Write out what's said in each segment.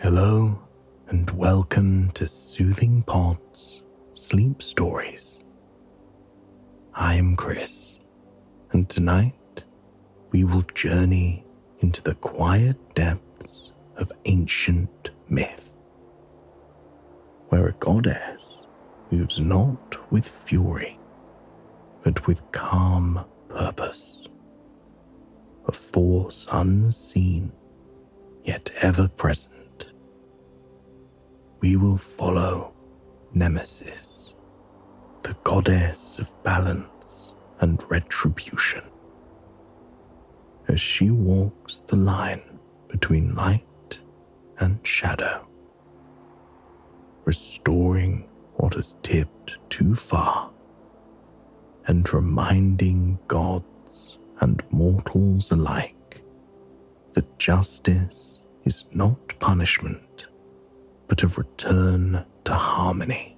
Hello and welcome to Soothing Pod's Sleep Stories. I'm Chris, and tonight we will journey into the quiet depths of ancient myth, where a goddess moves not with fury, but with calm purpose, a force unseen yet ever present. We will follow Nemesis, the goddess of balance and retribution, as she walks the line between light and shadow, restoring what has tipped too far and reminding gods and mortals alike that justice is not punishment, but a return to harmony.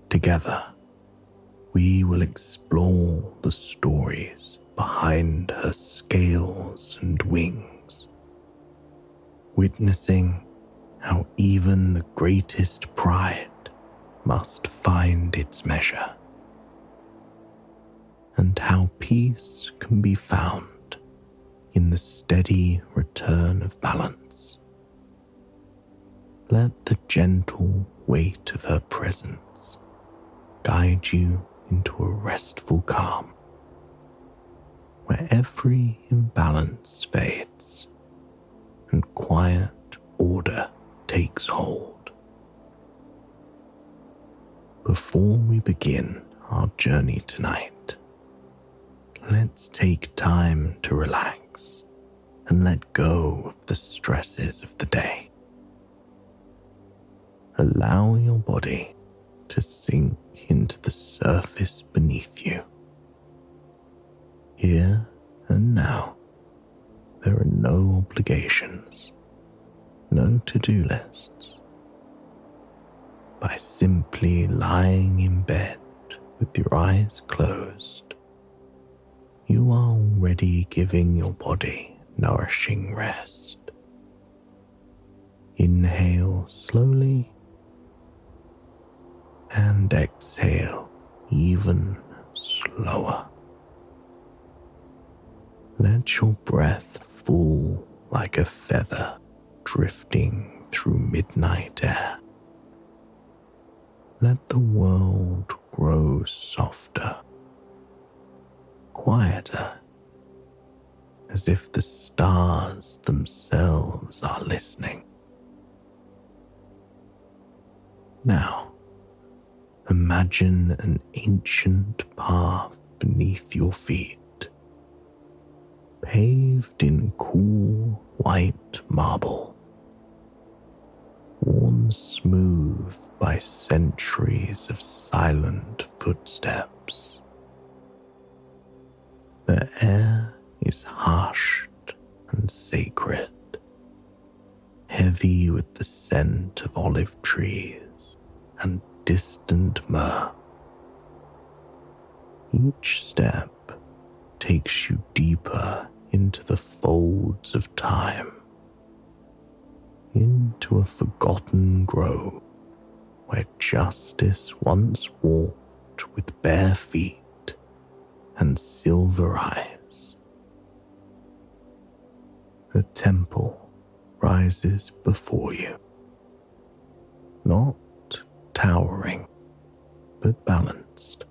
Together, we will explore the stories behind her scales and wings, witnessing how even the greatest pride must find its measure, and how peace can be found in the steady return of balance. Let the gentle weight of her presence guide you into a restful calm, where every imbalance fades and quiet order takes hold. Before we begin our journey tonight, let's take time to relax and let go of the stresses of the day. Allow your body to sink into the surface beneath you. Here and now, there are no obligations, no to-do lists. By simply lying in bed with your eyes closed, you are already giving your body nourishing rest. Inhale slowly and exhale even slower. Let your breath fall like a feather drifting through midnight air. Let the world grow softer, quieter, as if the stars themselves are listening. Now, imagine an ancient path beneath your feet, paved in cool white marble, worn smooth by centuries of silent footsteps. The air is hushed and sacred, heavy with the scent of olive trees and distant myrrh. Each step takes you deeper into the folds of time, into a forgotten grove where justice once walked with bare feet and silver eyes. A temple rises before you, not towering, but balanced,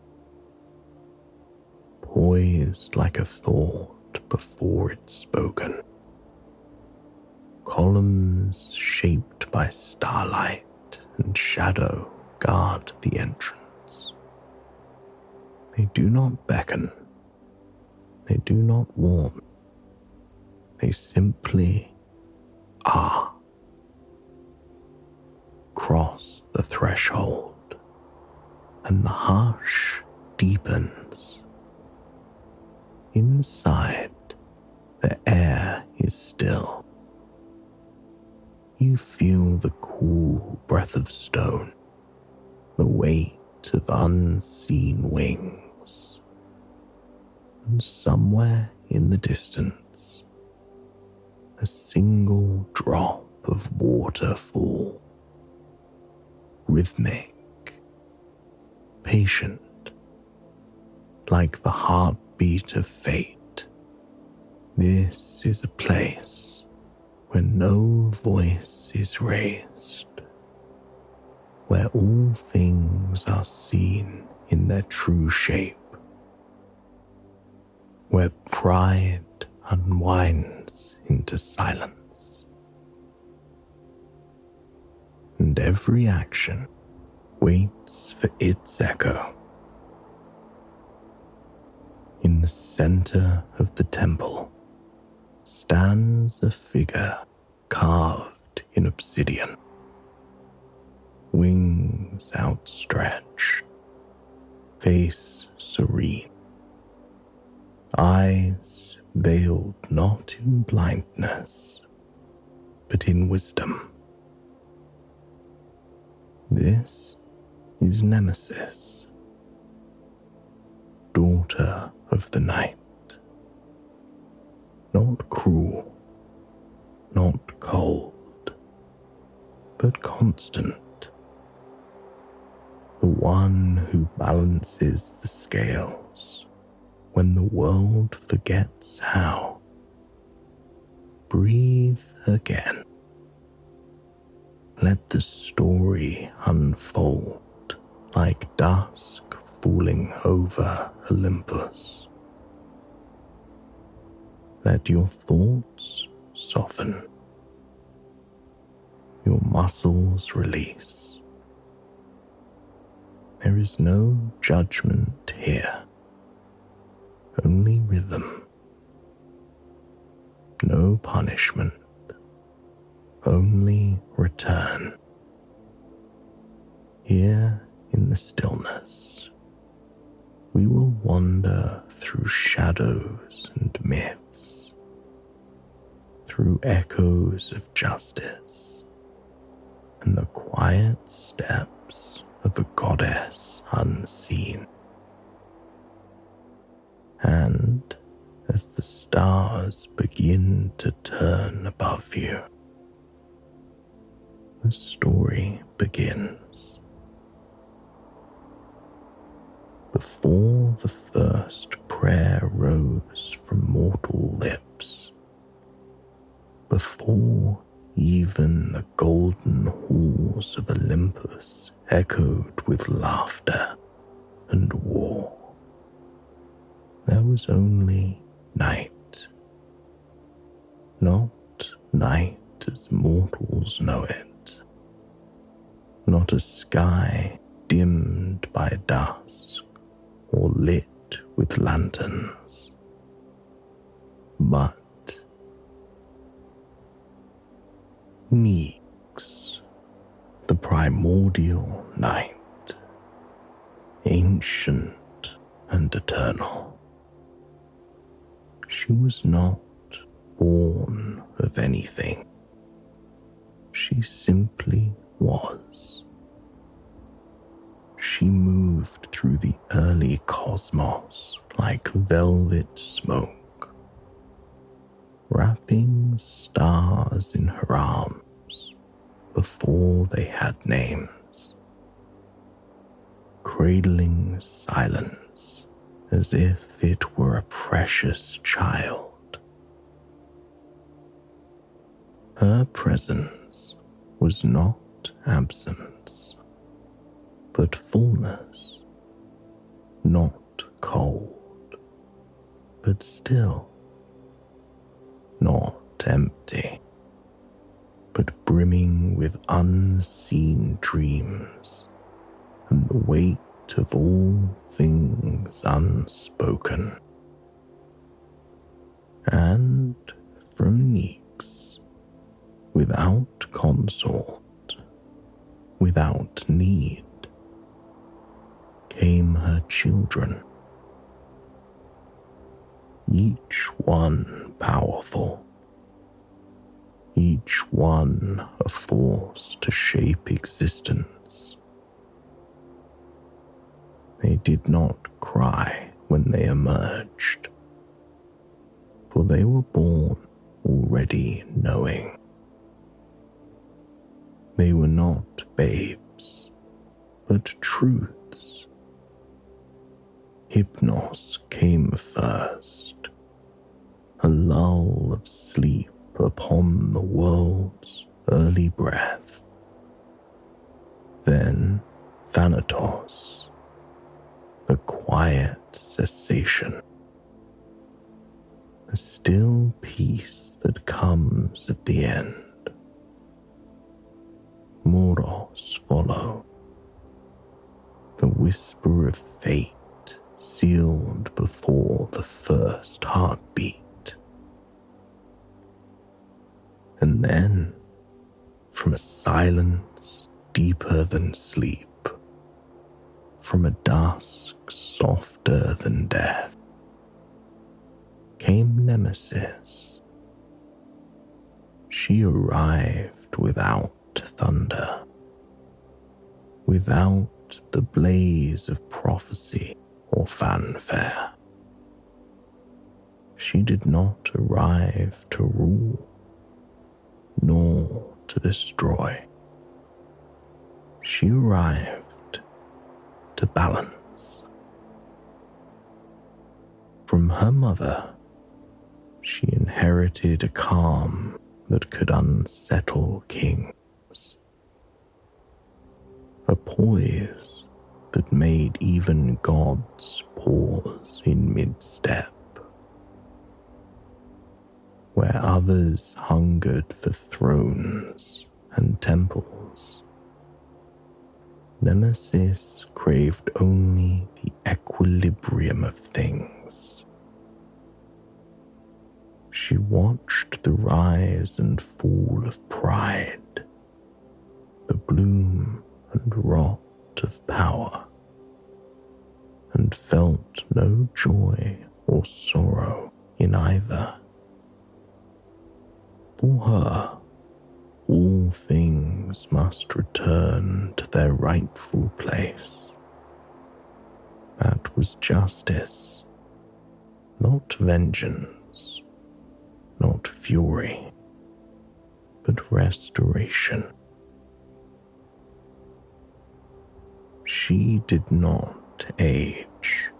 poised like a thought before it's spoken. Columns shaped by starlight and shadow guard the entrance. They do not beckon, they do not warn, they simply are. Cross the threshold, and the hush deepens. Inside, the air is still. You feel the cool breath of stone, the weight of unseen wings, and somewhere in the distance, a single single drop of water fall. Rhythmic, patient, like the heartbeat of fate. This is a place where no voice is raised, where all things are seen in their true shape, where pride unwinds into silence, and every action waits for its echo. In the center of the temple stands a figure carved in obsidian, wings outstretched, face serene, eyes veiled not in blindness, but in wisdom. This is Nemesis, daughter of the night. Not cruel, not cold, but constant. The one who balances the scales when the world forgets how. Breathe again. Let the story unfold like dusk falling over Olympus. Let your thoughts soften, your muscles release. There is no judgment here, only rhythm. No punishment, only return. Here in the stillness, we will wander through shadows and myths, through echoes of justice, and the quiet steps of a goddess unseen. And as the stars begin to turn above you, the story begins. Before the first prayer rose from mortal lips, before even the golden halls of Olympus echoed with laughter and war, there was only night. Not night as mortals know it, not a sky dimmed by dusk or lit with lanterns, but Nyx, the primordial night, ancient and eternal. She was not born of anything. She simply was. She moved through the early cosmos like velvet smoke, wrapping stars in her arms before they had names, cradling silence as if it were a precious child. Her presence was not absence, but fullness, not cold, but still, not empty, but brimming with unseen dreams and the weight of all things unspoken. And from Nyx, without consort, without need, came her children, each one powerful, each one a force to shape existence. They did not cry when they emerged, for they were born already knowing. They were not babes, but truths. Hypnos came first, a lull of sleep upon the world's early breath. Then Thanatos, the quiet cessation, a still peace that comes at the end. Moros followed, the whisper of fate sealed before the first heartbeat. And then, from a silence deeper than sleep, from a dusk softer than death, came Nemesis. She arrived without thunder, without the blaze of prophecy or fanfare. She did not arrive to rule, nor to destroy. She arrived to balance. From her mother, she inherited a calm that could unsettle kings, a poise that made even gods pause in mid-step. Where others hungered for thrones and temples, Nemesis craved only the equilibrium of things. She watched the rise and fall of pride, the bloom and rot of power, and felt no joy or sorrow in either. For her, all things must return to their rightful place. That was justice, not vengeance, not fury, but restoration. She did not age.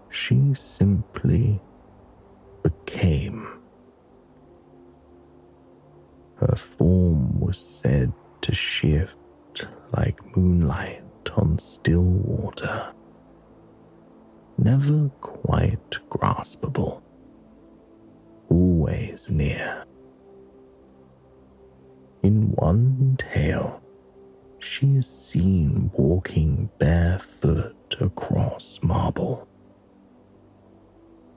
She simply became. Her form was said to shift like moonlight on still water, never quite graspable, always near. In one tale, she is seen walking barefoot across marble,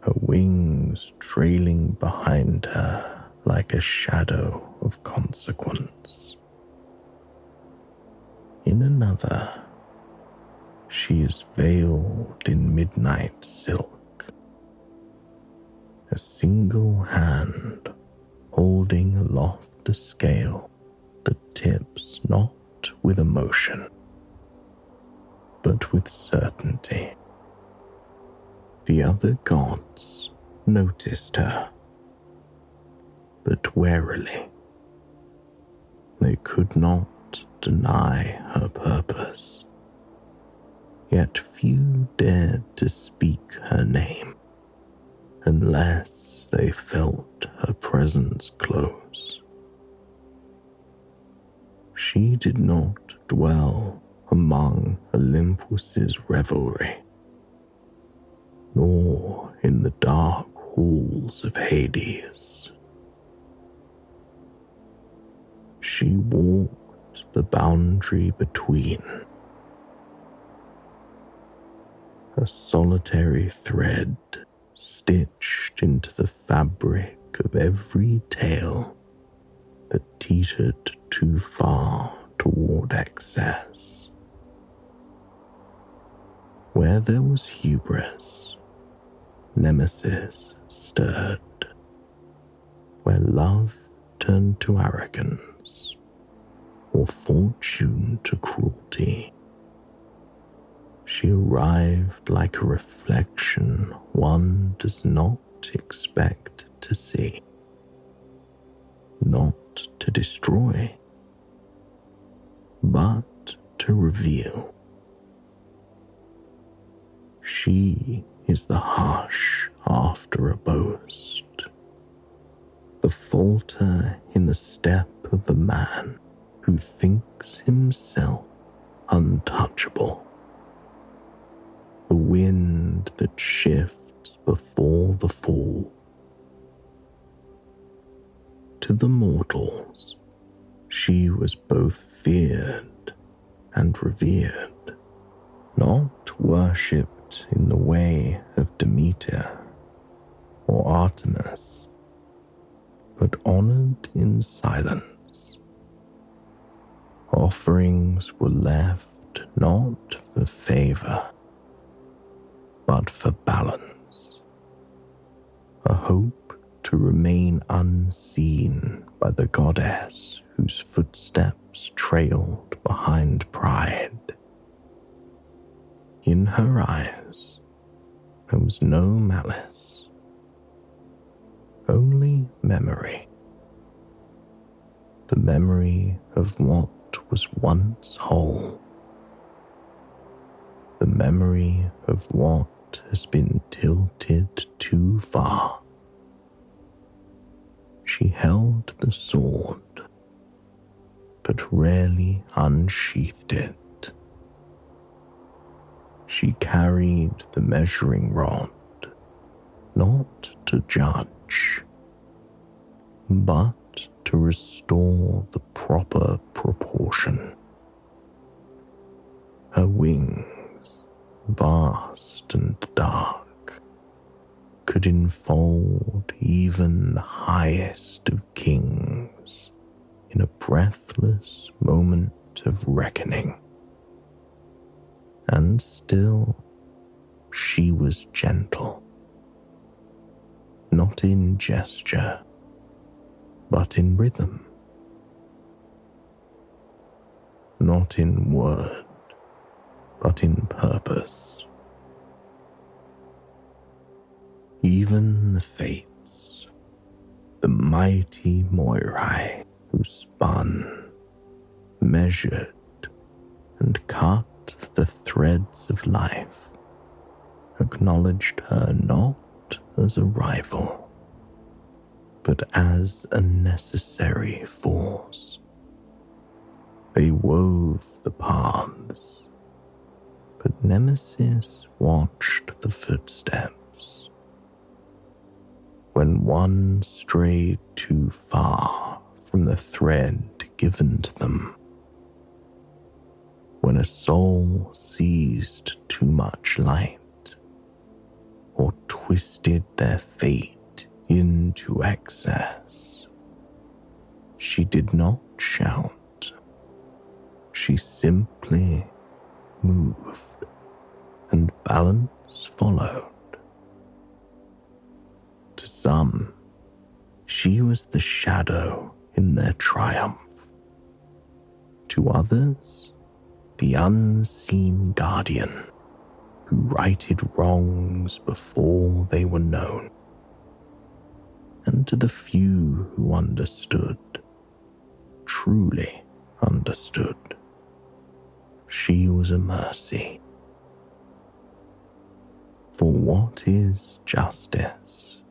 her wings trailing behind her like a shadow of consequence. In another, she is veiled in midnight silk, a single hand holding aloft a scale that tips not with emotion, but with certainty. The other gods noticed her, but warily. They could not deny her purpose, yet few dared to speak her name unless they felt her presence close. She did not dwell among Olympus's revelry, nor in the dark halls of Hades. She walked the boundary between, a solitary thread stitched into the fabric of every tale that teetered too far toward excess. Where there was hubris, Nemesis stirred. Where love turned to arrogance, or fortune to cruelty, she arrived like a reflection one does not expect to see. Not to destroy, but to reveal. She is the hush after a boast, the falter in the step of a man who thinks himself untouchable, the wind that shifts before the fall. To the mortals, she was both feared and revered, not worshipped in the way of Demeter or Artemis, but honored in silence. Offerings were left not for favor, but for balance, a hope to remain unseen by the goddess whose footsteps trailed behind pride. In her eyes, there was no malice, only memory. The memory of what was once whole. The memory of what has been tilted too far. She held the sword, but rarely unsheathed it. She carried the measuring rod, not to judge, but to restore the proper proportion. Her wings, vast and dark, could enfold even the highest of kings in a breathless moment of reckoning. And still, she was gentle, not in gesture, but in rhythm, not in word, but in purpose. Even the fates, the mighty Moirai who spun, measured, and cut the threads of life, acknowledged her not as a rival, but as a necessary force. They wove the paths, but Nemesis watched the footsteps. When one strayed too far from the thread given to them, when a soul seized too much light, or twisted their fate into excess, she did not shout. She simply moved, and balance followed. To some, she was the shadow in their triumph. To others, the unseen guardian who righted wrongs before they were known. And to the few who understood, truly understood, she was a mercy. For what is justice,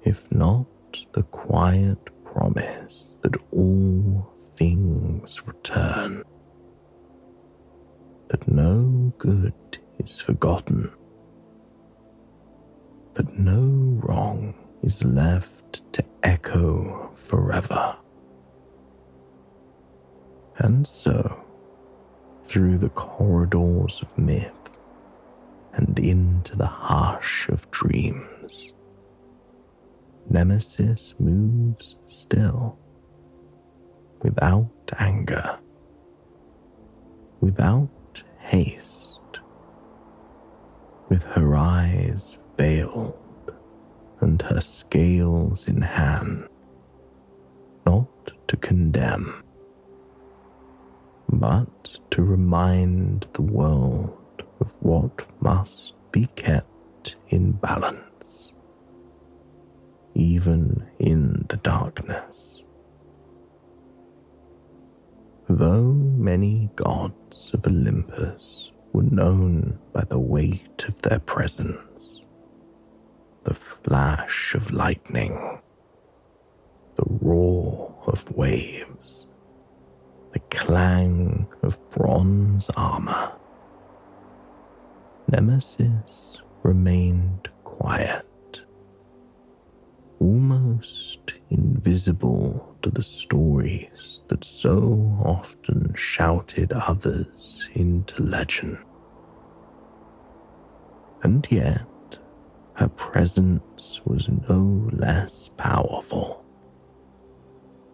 if not the quiet promise that all things return? That no good is forgotten, that no wrong is left to echo forever. And so, through the corridors of myth and into the hush of dreams, Nemesis moves still, without anger, without haste, with her eyes veiled and her scales in hand, not to condemn, but to remind the world of what must be kept in balance, even in the darkness. Though many gods of Olympus were known by the weight of their presence, the flash of lightning, the roar of waves, the clang of bronze armor, Nemesis remained quiet, almost invisible to the stories that so often shouted others into legend. And yet, her presence was no less powerful.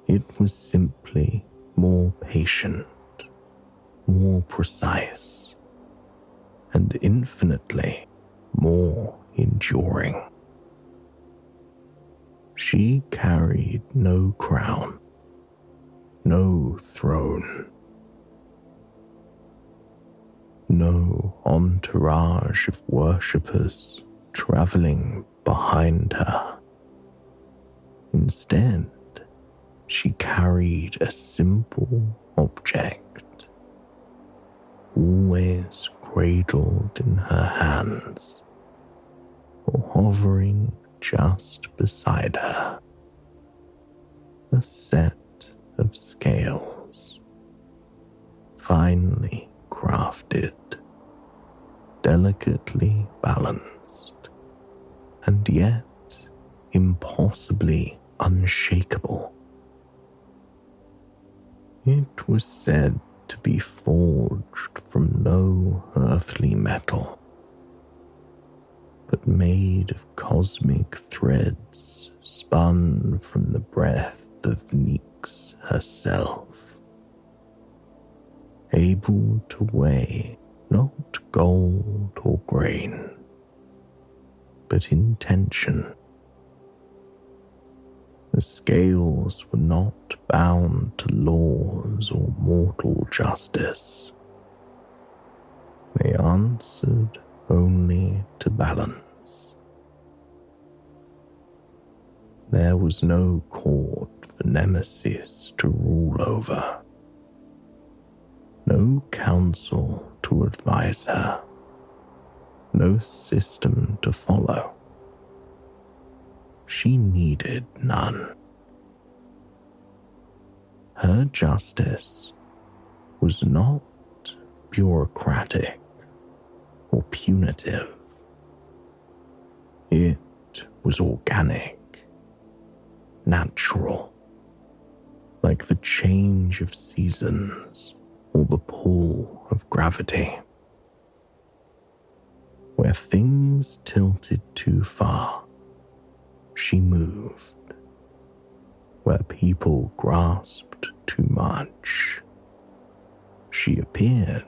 It was simply more patient, more precise, and infinitely more enduring. She carried no crown, no throne, no entourage of worshippers traveling behind her. Instead, she carried a simple object, always cradled in her hands or hovering just beside her, a set of scales, finely crafted, delicately balanced, and yet impossibly unshakable. It was said to be forged from no earthly metal, but made of cosmic threads spun from the breath of Nyx herself, able to weigh not gold or grain, but intention. The scales were not bound to laws or mortal justice. They answered only to balance. There was no court for Nemesis to rule over, no counsel to advise her, no system to follow. She needed none. Her justice was not bureaucratic or punitive. It was organic, natural, like the change of seasons or the pull of gravity. Where things tilted too far, she moved. Where people grasped too much, she appeared.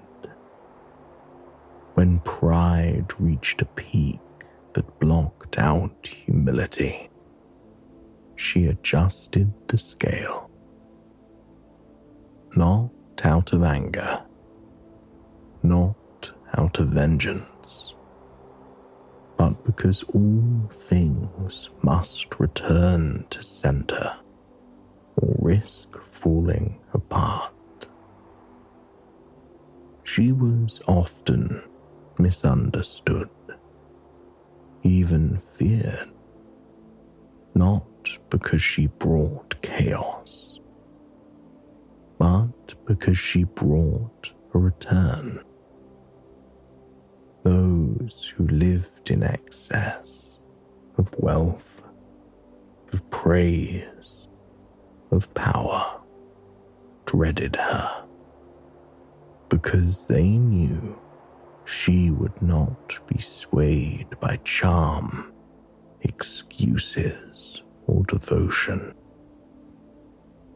When pride reached a peak that blocked out humility, she adjusted the scale. Not out of anger, not out of vengeance, but because all things must return to center or risk falling apart. She was often misunderstood, even feared, not because she brought chaos, but because she brought a return. Those who lived in excess of wealth, of praise, of power, dreaded her, because they knew she would not be swayed by charm, excuses, or devotion.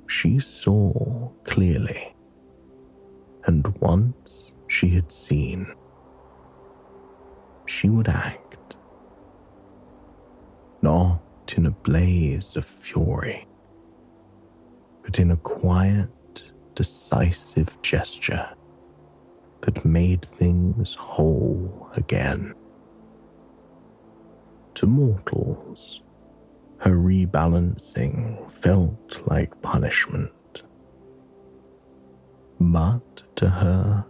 She saw clearly, and once she had seen, she would act, not in a blaze of fury, but in a quiet, decisive gesture that made things whole again. To mortals, her rebalancing felt like punishment. But to her,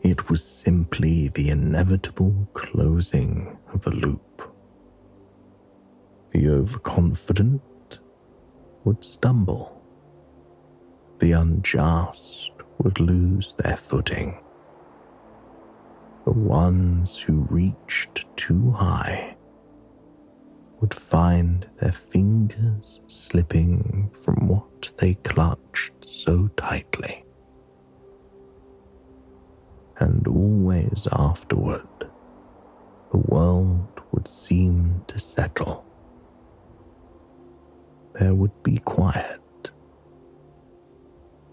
it was simply the inevitable closing of a loop. The overconfident would stumble. The unjust would lose their footing. The ones who reached too high would find their fingers slipping from what they clutched so tightly. And always afterward, the world would seem to settle. There would be quiet,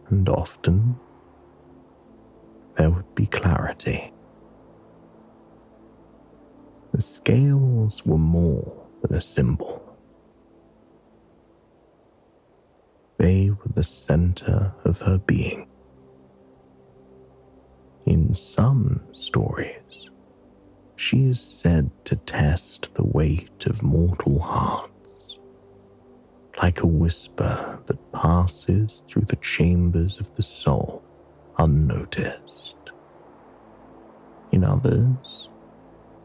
and often there would be clarity. The scales were more than a symbol. They were the center of her being. In some stories, she is said to test the weight of mortal hearts, like a whisper that passes through the chambers of the soul unnoticed. In others,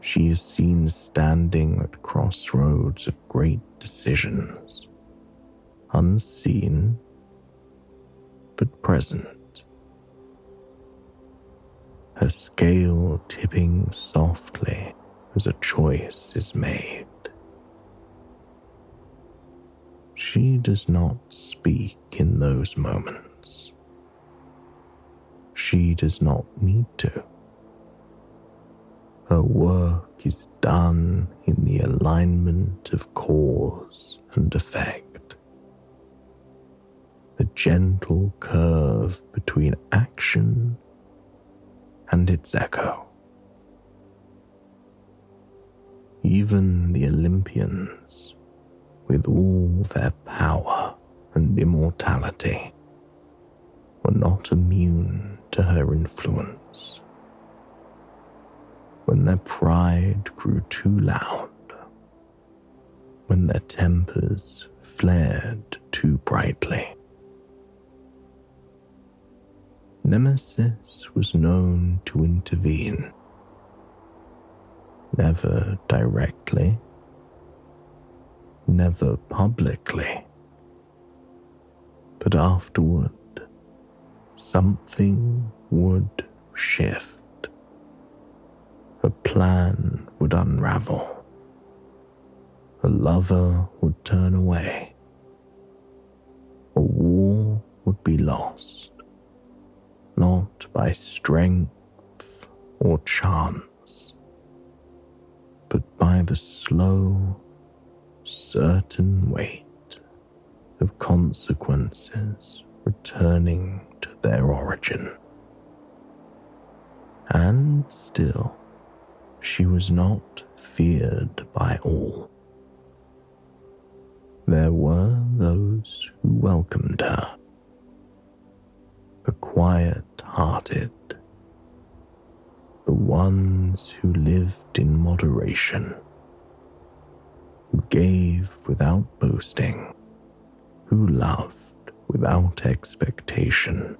she is seen standing at crossroads of great decisions, unseen but present. Her scale tipping softly as a choice is made. She does not speak in those moments. She does not need to. Her work is done in the alignment of cause and effect. The gentle curve between action and its echo. Even the Olympians, with all their power and immortality, were not immune to her influence. When their pride grew too loud, when their tempers flared too brightly, Nemesis was known to intervene, never directly, never publicly, but afterward something would shift. A plan would unravel. A lover would turn away. A war would be lost, not by strength or chance, but by the slow, certain weight of consequences returning to their origin. And still, she was not feared by all. There were those who welcomed her, the quiet-hearted, the ones who lived in moderation, who gave without boasting, who loved without expectation.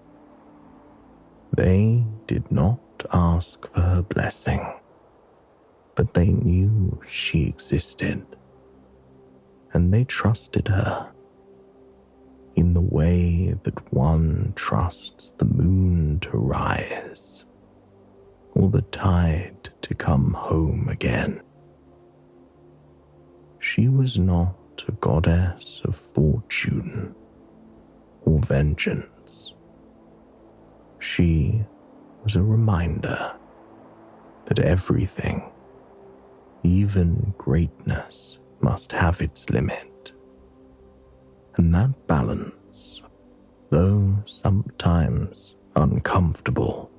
They did not ask for her blessing, but they knew she existed, and they trusted her in the way that one trusts the moon to rise or the tide to come home again. She was not a goddess of fortune or vengeance. She was a reminder that everything, even greatness, must have its limit. And that balance, though sometimes uncomfortable,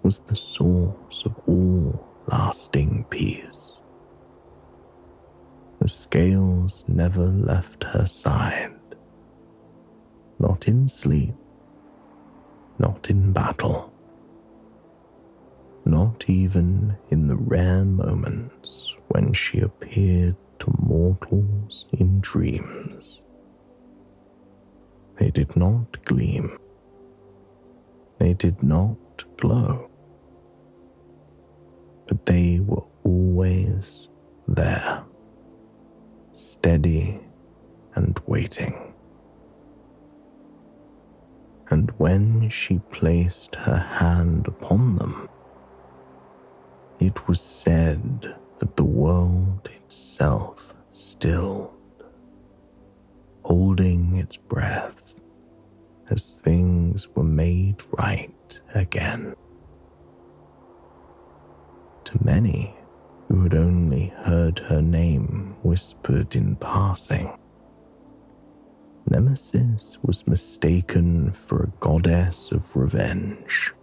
was the source of all lasting peace. The scales never left her side, not in sleep, not in battle, not even in the rare moments when she appeared to mortals in dreams. They did not gleam, They did not glow, but they were always there, steady and waiting. And when she placed her hand upon them, it was said that the world itself stilled, holding its breath as things were made right again. To many who had only heard her name whispered in passing, Nemesis was mistaken for a goddess of revenge,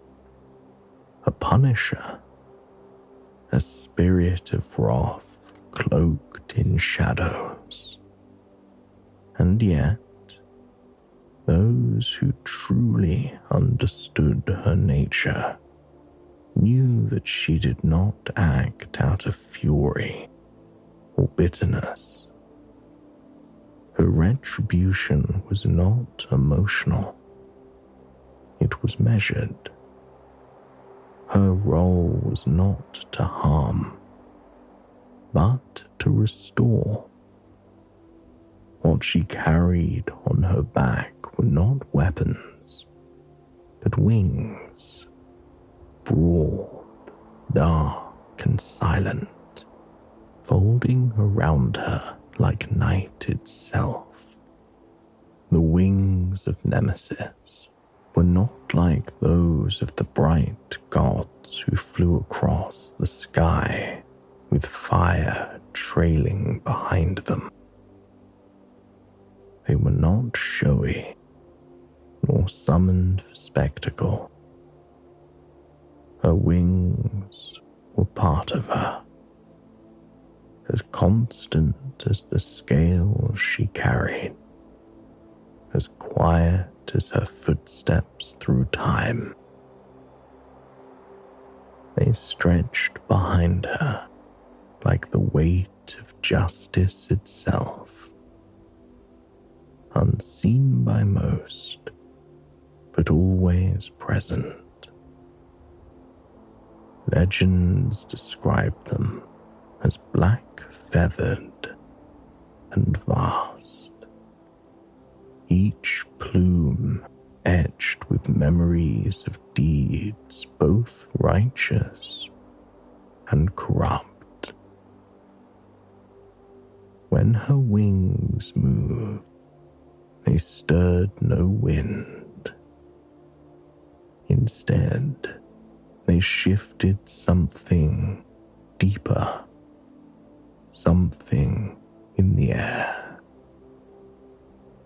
a punisher, a spirit of wrath cloaked in shadows. And yet, those who truly understood her nature knew that she did not act out of fury or bitterness. Her retribution was not emotional. It was measured. Her role was not to harm, but to restore. What she carried on her back were not weapons, but wings, broad, dark, and silent, folding around her like night itself. The wings of Nemesis were not like those of the bright gods who flew across the sky with fire trailing behind them. They were not showy, nor summoned for spectacle. Her wings were part of her, as constant as the scales she carried, as quiet as her footsteps through time. They stretched behind her like the weight of justice itself, unseen by most, but always present. Legends describe them as black-feathered and vast, each plume etched with memories of deeds both righteous and corrupt. When her wings moved, they stirred no wind. Instead, they shifted something deeper, something in the air,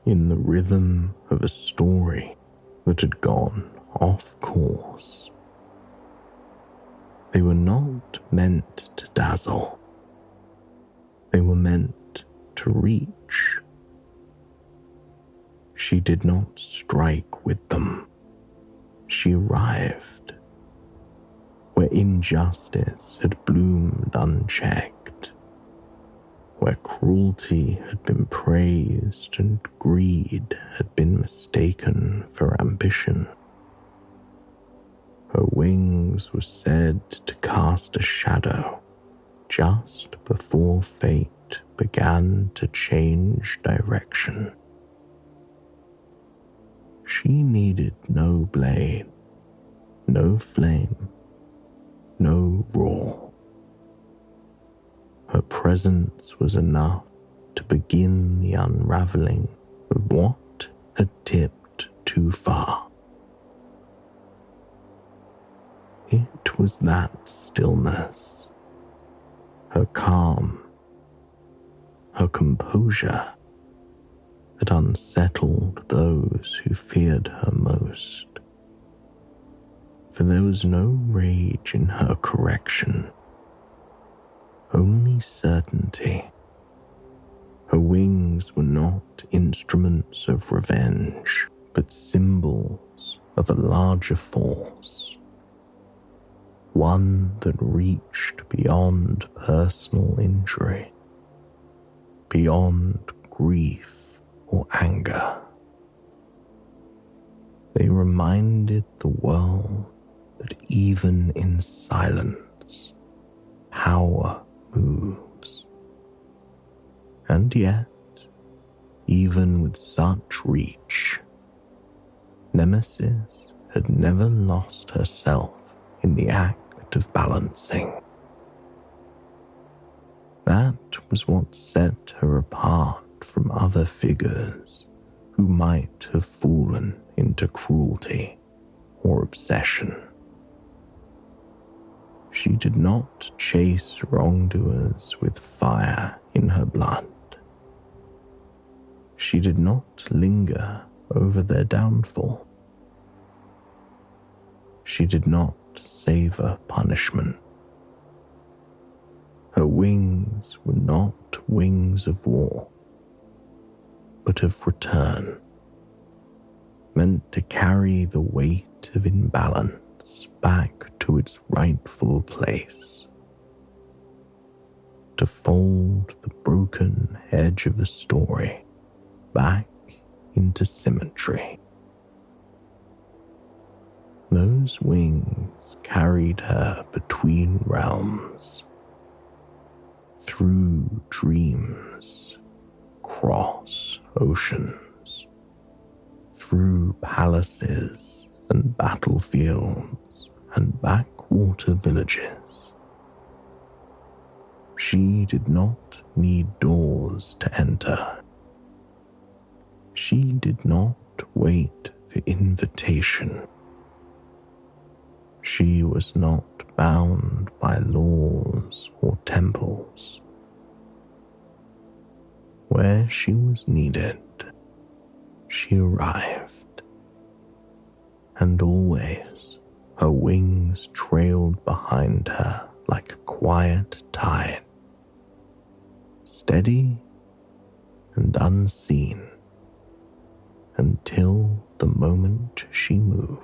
in the rhythm of a story that had gone off course. They were not meant to dazzle. They were meant to reach. She did not strike with them. She arrived where injustice had bloomed unchecked, where cruelty had been praised and greed had been mistaken for ambition. Her wings were said to cast a shadow just before fate began to change direction. She needed no blade, no flame, no roar. Her presence was enough to begin the unraveling of what had tipped too far. It was that stillness, her calm, her composure, that unsettled those who feared her most. For there was no rage in her correction, only certainty. Her wings were not instruments of revenge, but symbols of a larger force, one that reached beyond personal injury, beyond grief or anger. They remained reminded the world that even in silence, power moves. And yet, even with such reach, Nemesis had never lost herself in the act of balancing. That was what set her apart from other figures who might have fallen into cruelty or obsession. She did not chase wrongdoers with fire in her blood. She did not linger over their downfall. She did not savor punishment. Her wings were not wings of war, but of return, meant to carry the weight of imbalance back to its rightful place, to fold the broken edge of the story back into symmetry. Those wings carried her between realms, through dreams, cross oceans, through palaces and battlefields and backwater villages. She did not need doors to enter. She did not wait for invitation. She was not bound by laws or temples. Where she was needed, she arrived, and always her wings trailed behind her like a quiet tide, steady and unseen, until the moment she moved.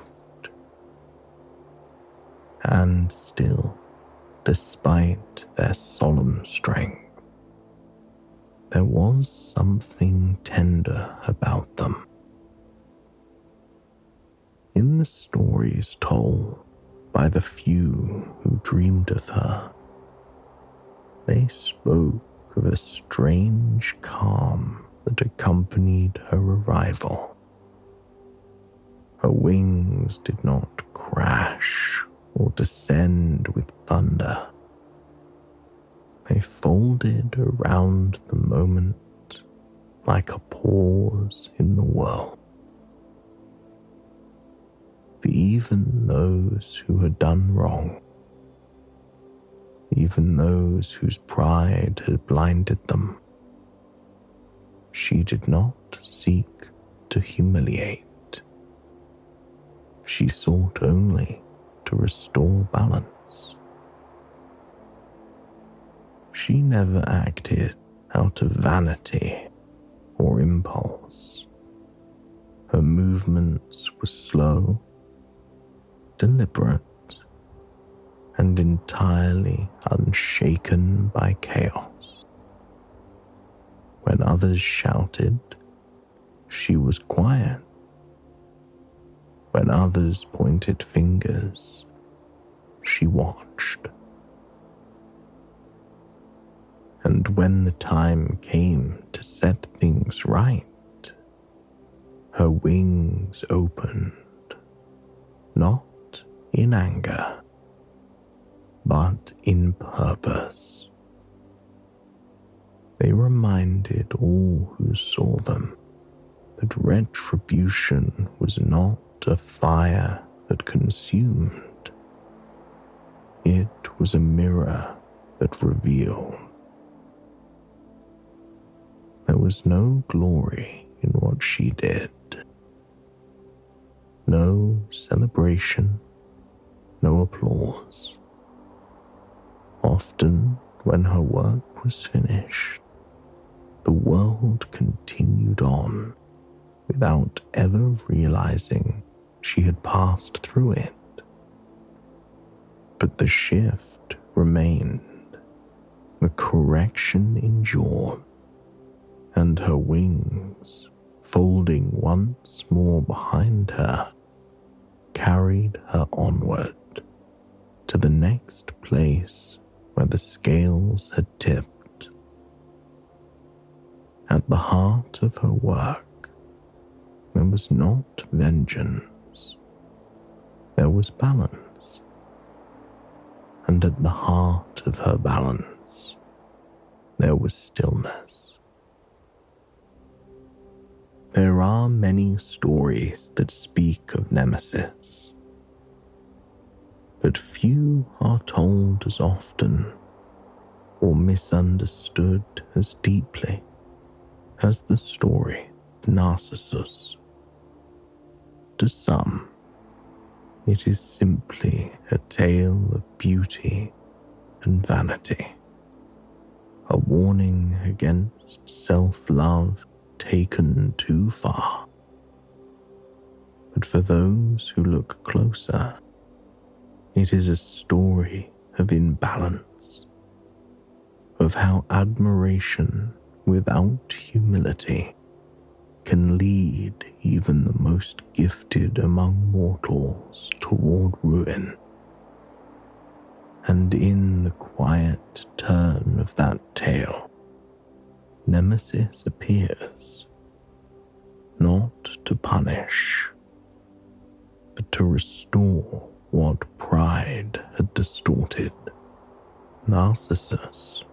And still, despite their solemn strength, there was something tender about them. In the stories told by the few who dreamed of her, they spoke of a strange calm that accompanied her arrival. Her wings did not crash or descend with thunder. They folded around the moment like a pause in the world. For even those who had done wrong, even those whose pride had blinded them, she did not seek to humiliate. She sought only to restore balance. She never acted out of vanity or impulse. Her movements were slow, deliberate, and entirely unshaken by chaos. When others shouted, she was quiet. When others pointed fingers, she watched. And when the time came to set things right, her wings opened, not in anger, but in purpose. They reminded all who saw them that retribution was not a fire that consumed. It was a mirror that revealed. There was no glory in what she did. No celebration, no applause. Often, when her work was finished, the world continued on without ever realizing she had passed through it. But the shift remained, the correction endured, and her wings, folding once more behind her, carried her onward to the next place where the scales had tipped. At the heart of her work, there was not vengeance, there was balance. And at the heart of her balance, there was stillness. There are many stories that speak of Nemesis, but few are told as often or misunderstood as deeply as the story of Narcissus. To some, it is simply a tale of beauty and vanity, a warning against self-love taken too far. But for those who look closer, it is a story of imbalance, of how admiration without humility can lead even the most gifted among mortals toward ruin. And in the quiet turn of that tale, Nemesis appears, not to punish, but to restore what pride had distorted. Narcissus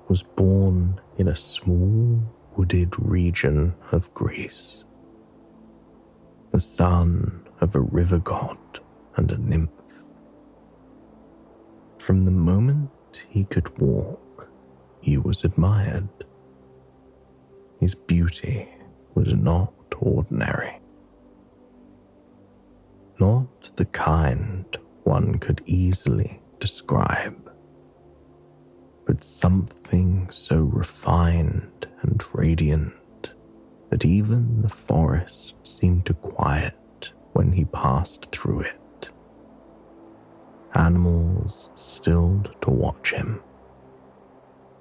was born in a small wooded region of Greece, the son of a river god and a nymph. From the moment he could walk, he was admired. His beauty was not ordinary, not the kind one could easily describe, but something so refined and radiant that even the forest seemed to quiet when he passed through it. Animals stilled to watch him.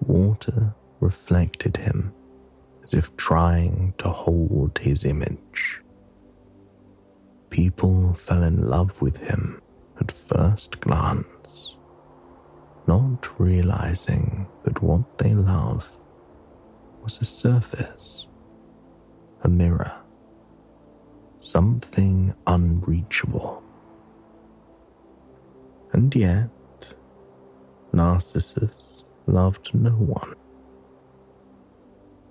Water reflected him as if trying to hold his image. People fell in love with him at first glance, not realizing that what they loved was a surface, a mirror, something unreachable. And yet, Narcissus loved no one.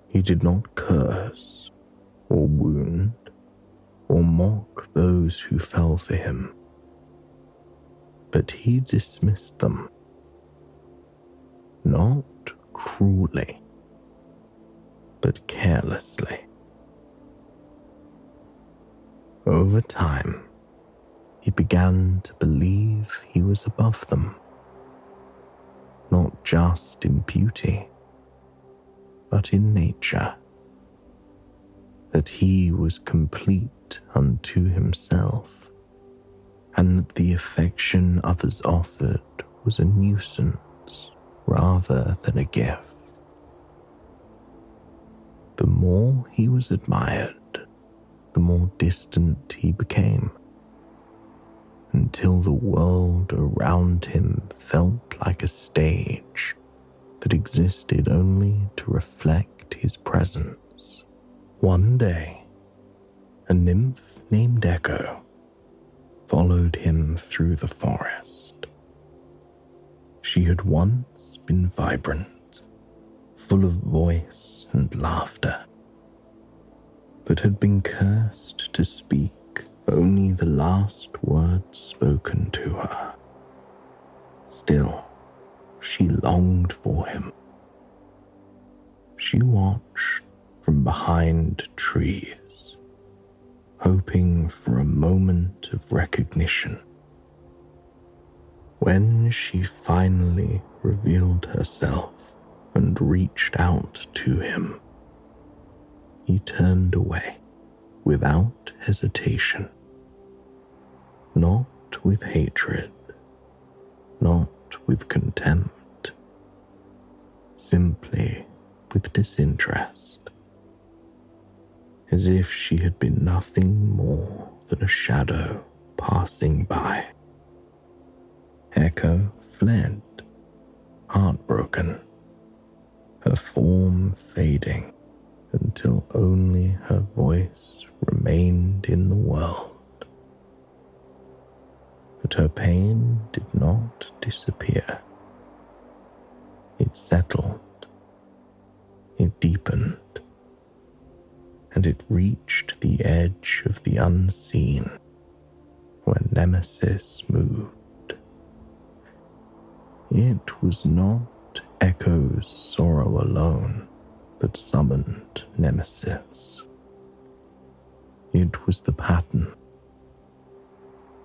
He did not curse, or wound, or mock those who fell for him, but he dismissed them, not cruelly, but carelessly. Over time, he began to believe he was above them, not just in beauty, but in nature, that he was complete unto himself, and that the affection others offered was a nuisance rather than a gift. The more he was admired, the more distant he became, until the world around him felt like a stage that existed only to reflect his presence. One day, a nymph named Echo followed him through the forest. She had once been vibrant, full of voice and laughter, but had been cursed to speak only the last words spoken to her. Still, she longed for him. She watched from behind trees, hoping for a moment of recognition. When she finally revealed herself and reached out to him, he turned away without hesitation, not with hatred, not with contempt, simply with disinterest, as if she had been nothing more than a shadow passing by. Echo fled, heartbroken, her form fading until only her voice remained in the world. But her pain did not disappear. It settled, it deepened, and it reached the edge of the unseen where Nemesis moved. It was not Echo's sorrow alone that summoned Nemesis. It was the pattern.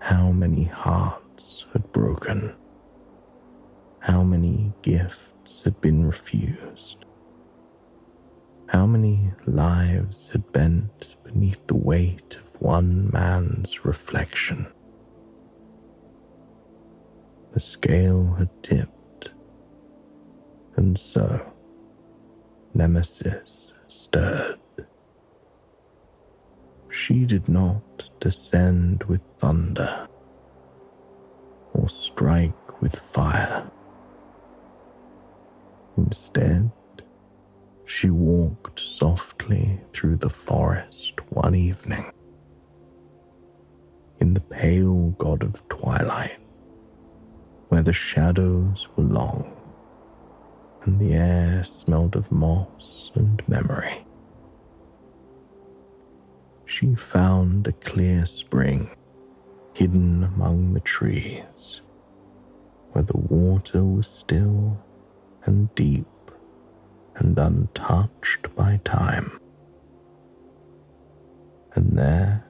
How many hearts had broken? How many gifts had been refused? How many lives had bent beneath the weight of one man's reflection? The scale had tipped, and so Nemesis stirred. She did not descend with thunder or strike with fire. Instead, she walked softly through the forest one evening. In the pale god of twilight, where the shadows were long and the air smelled of moss and memory, she found a clear spring hidden among the trees, where the water was still and deep and untouched by time. And there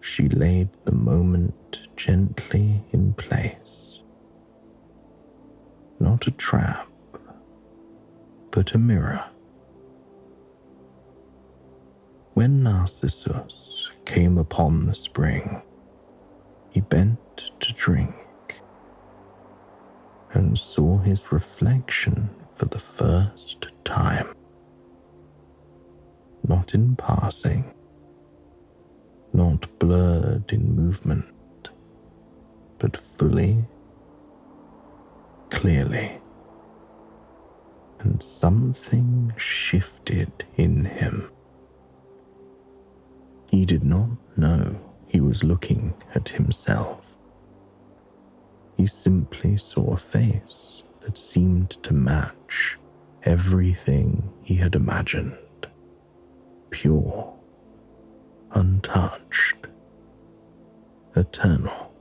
she laid the moment gently in place. Not a trap, but a mirror. When Narcissus came upon the spring, he bent to drink and saw his reflection for the first time. Not in passing, not blurred in movement, but fully, clearly. And something shifted in him. He did not know he was looking at himself. He simply saw a face that seemed to match everything he had imagined. Pure, untouched, eternal.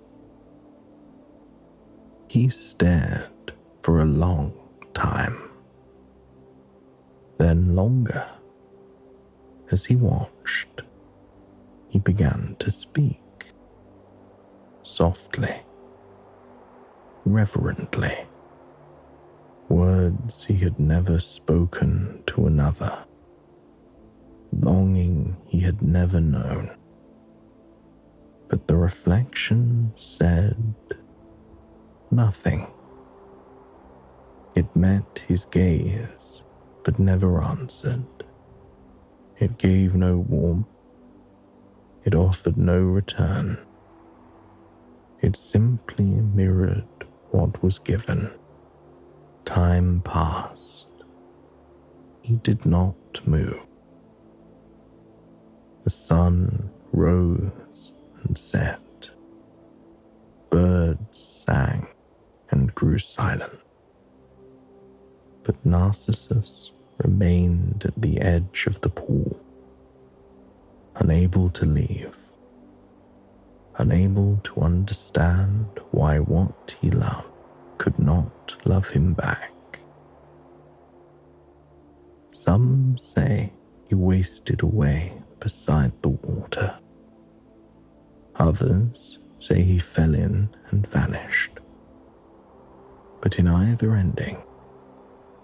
He stared for a long time, then longer. As he watched, he began to speak, softly, reverently, words he had never spoken to another, longing he had never known. But the reflection said nothing. It met his gaze, but never answered. It gave no warmth. It offered no return. It simply mirrored what was given. Time passed. He did not move. The sun rose and set. Birds sang and grew silent. But Narcissus remained at the edge of the pool, unable to leave, unable to understand why what he loved could not love him back. Some say he wasted away beside the water. Others say he fell in and vanished. But in either ending,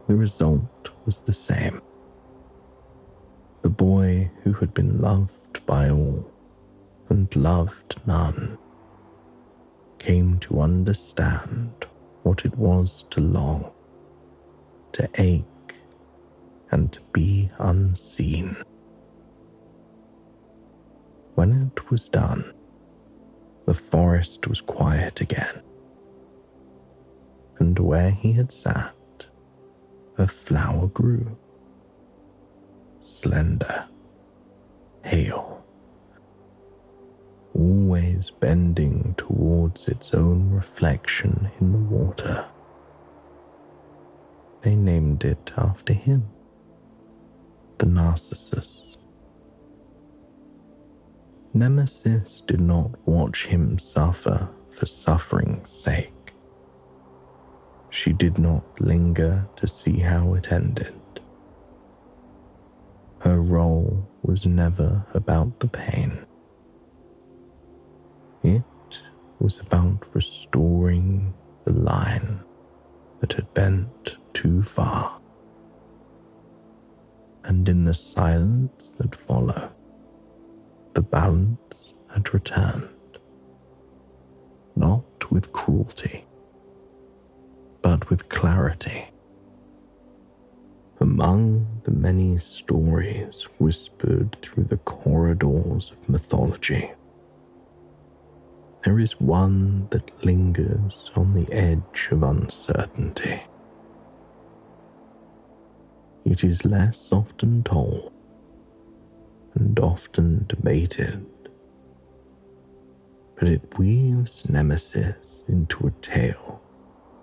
the result was the same. The boy who had been loved by all and loved none came to understand what it was to long, to ache, and to be unseen. When it was done, the forest was quiet again, and where he had sat, a flower grew, slender, pale, always bending towards its own reflection in the water. They named it after him, the Narcissus. Nemesis did not watch him suffer for suffering's sake. She did not linger to see how it ended. Her role was never about the pain. It was about restoring the line that had bent too far. And in the silence that followed, the balance had returned, not with cruelty, but with clarity. Among the many stories whispered through the corridors of mythology, there is one that lingers on the edge of uncertainty. It is less often told and often debated, but it weaves Nemesis into a tale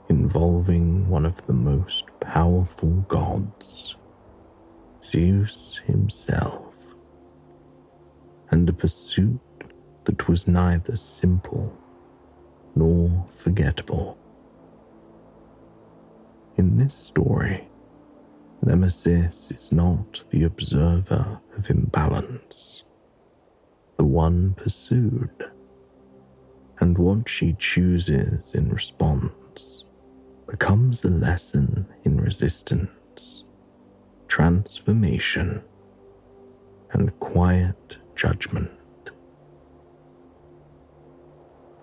involving one of the most powerful gods, Zeus himself, and a pursuit that was neither simple nor forgettable. In this story, Nemesis is not the observer of imbalance, the one pursued, and what she chooses in response becomes a lesson in resistance, transformation, and quiet judgment.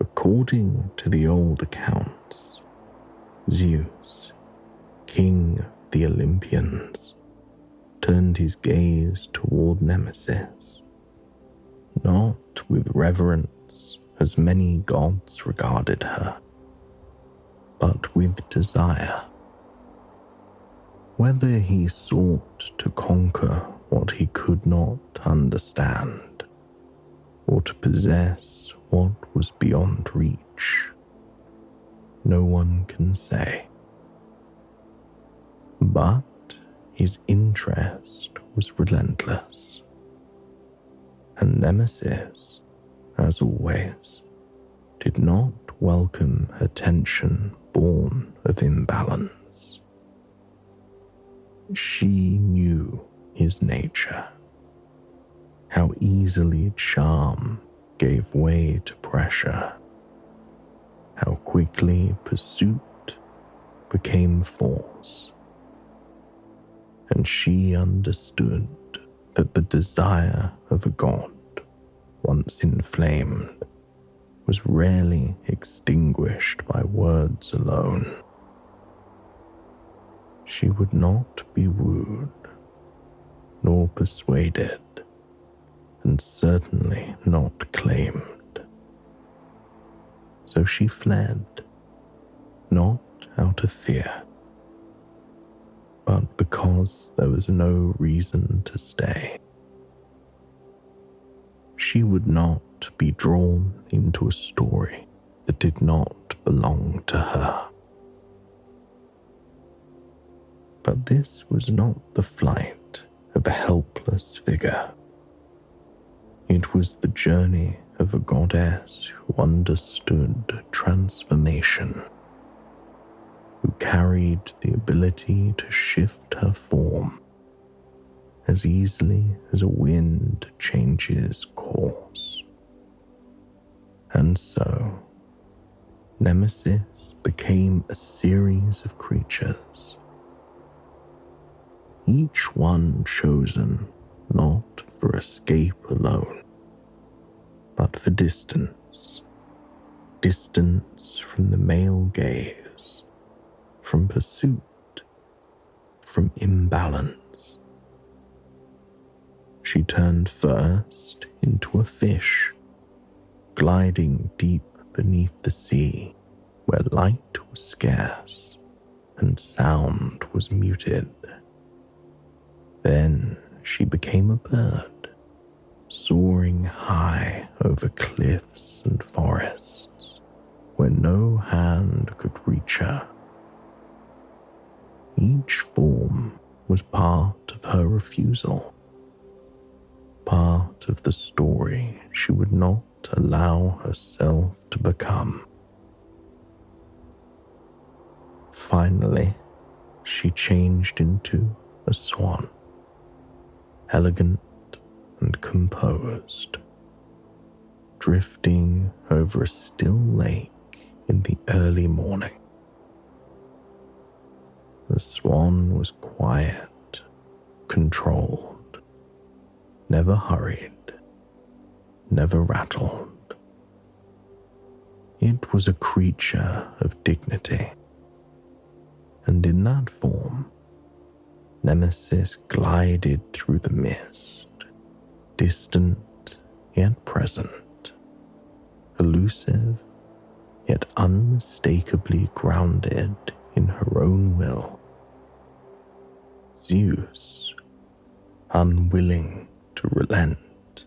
According to the old accounts, Zeus, king of the Olympians, turned his gaze toward Nemesis, not with reverence as many gods regarded her, but with desire. Whether he sought to conquer what he could not understand, or to possess what was beyond reach, no one can say. But his interest was relentless, and Nemesis, as always, did not welcome attention born of imbalance. She knew his nature, how easily charm gave way to pressure, how quickly pursuit became force, and she understood that the desire of a god, once inflamed, was rarely extinguished by words alone. She would not be wooed, nor persuaded, and certainly not claimed. So she fled, not out of fear, but because there was no reason to stay. She would not be drawn into a story that did not belong to her. But this was not the flight of a helpless figure. It was the journey of a goddess who understood transformation, who carried the ability to shift her form as easily as a wind changes course. And so, Nemesis became a series of creatures, each one chosen not for escape alone, but for distance. Distance from the male gaze, from pursuit, from imbalance. She turned first into a fish, gliding deep beneath the sea where light was scarce and sound was muted. Then she became a bird, soaring high over cliffs and forests where no hand could reach her. Each form was part of her refusal, part of the story she would not allow herself to become. Finally, she changed into a swan, elegant and composed, drifting over a still lake in the early morning. The swan was quiet, controlled, never hurried, never rattled. It was a creature of dignity, and in that form, Nemesis glided through the mist, distant yet present, elusive yet unmistakably grounded in her own will. Zeus, unwilling to relent,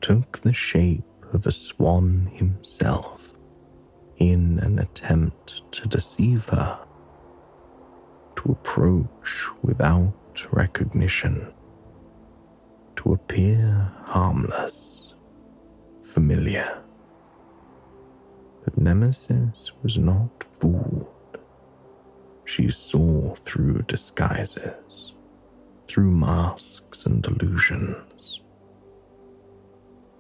took the shape of a swan himself in an attempt to deceive her, to approach without recognition, to appear harmless, familiar. But Nemesis was not fooled. She saw through disguises, through masks and illusions.